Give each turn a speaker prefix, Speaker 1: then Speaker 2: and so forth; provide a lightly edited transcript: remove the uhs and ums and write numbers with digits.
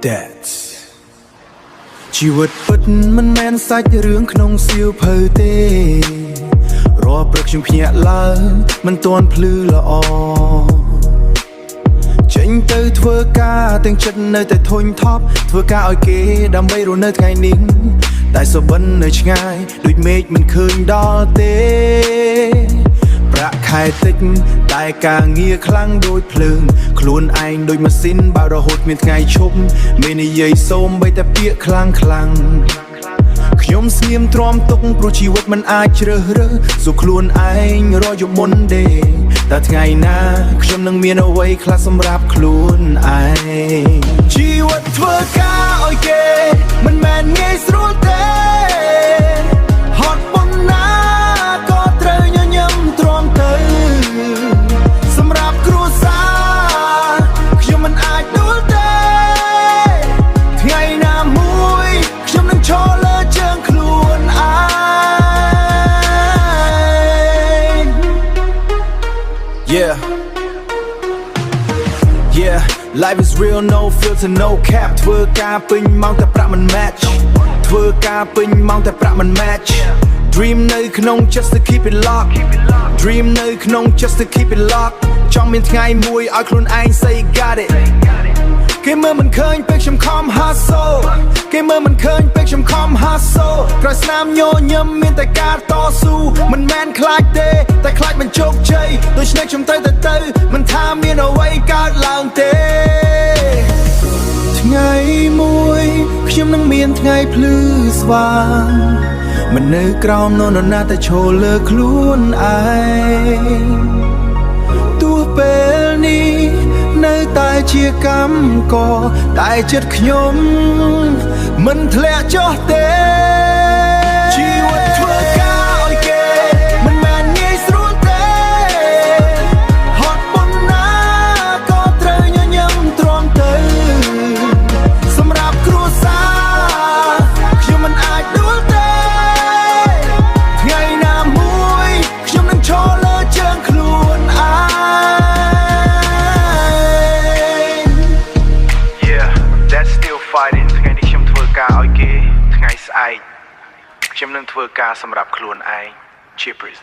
Speaker 1: that ชีวิตពិតមិនមែនសាច់រឿងក្នុងសៀវភៅទេរាល់ព្រឹកខ្ញុំភ្ញាក់ឡើងមិនទាន់ភ្លឺល្អចេញទៅធ្វើការទាំងចិត្តនៅតែធុញថប់ធ្វើការឲ្យគេដើម្បីរស់នៅថ្ងៃនេះតែសុបិននៅឆ្ងាយដូចមេឃមិនឃើញដល់ទេប្រាក់ខែតិចតែការងារខ្លាំងដូចភ្លើងខ្លួនឯងដូចម៉ាស៊ីនបើរហូតមានថ្ងៃឈប់មាននិយាយសូមបីតែពាក្យខ្លាំងខ្ញុំស្ងៀមទ្រាំទុកព្រោះជីវិតមិនអាចជ្រើសរើសសួរខ្លួនឯងរយប់មុនទេតែថ្ងៃណាខ្ញុំនឹងមានអ្វីខ្លះសម្រាប់ខ្លួនឯងជីវិតធ្វើការឲ្យគេមិនមែនងាយស្រួលទេហត់ប៉ុណ្ណាក៏ត្រូវញញឹមទ្រាំទៅសម្រាប់គ្រួសារខ្ញុំមិនអាចដួលទេថ្ងៃណាមួយខ្ញុំនឹងឈរលើជើងខ្លួនឯង Yeah life is real no filter no cap ធ្វើការពេញម៉ោងតែប្រាក់មិន match ធ្វើការពេញម៉ោងតែប្រាក់មិន match dream នៅក្នុង just to keep it locked dream នៅក្នុង just to keep it locked ចង់មានថ្ងៃមួយឲ្យខ្លួនឯង say got it គេមើលមិនឃើញពេលខ្ញុំខំ hustle គេមើលមិនឃើញពេលខ្ញុំខំ hustle ក្រោយស្នាមញញឹមមានតែការតស៊ូមិនមែនខ្លាចទេតែខ្លាចមិនជោគជ័យដូច្នេះខ្ញុំទៅមិនថាមានអ្វីកើតឡើងទេថ្ងៃមួយខ្ញុំនឹងមានថ្ងៃភ្លឺស្វាងមិននៅក្រោមនរណាតែឈរលើខ្លួនឯងទោះពេលនេះនៅតែជាកម្មករតែចិត្តខ្ញុំមិនធ្លាក់ចុះទេជីវិតធ្វើការឲ្យគេមិនមែនងាយស្រួលទេហត់ប៉ុណ្ណាក៏ត្រូវញញឹមទ្រាំទៅសម្រាប់គ្រួសារខ្ញុំមិនអាចដួលទេថ្ងៃណាមួយខ្ញុំនឹងឈរលើជើងខ្លួនឯងថ្ងៃនេះខ្ញុំធ្វើការឲ្យគេថ្ងៃស្អែកខ្ញុំនឹងធ្វើការសម្រាប់ខ្លួនឯង Cheers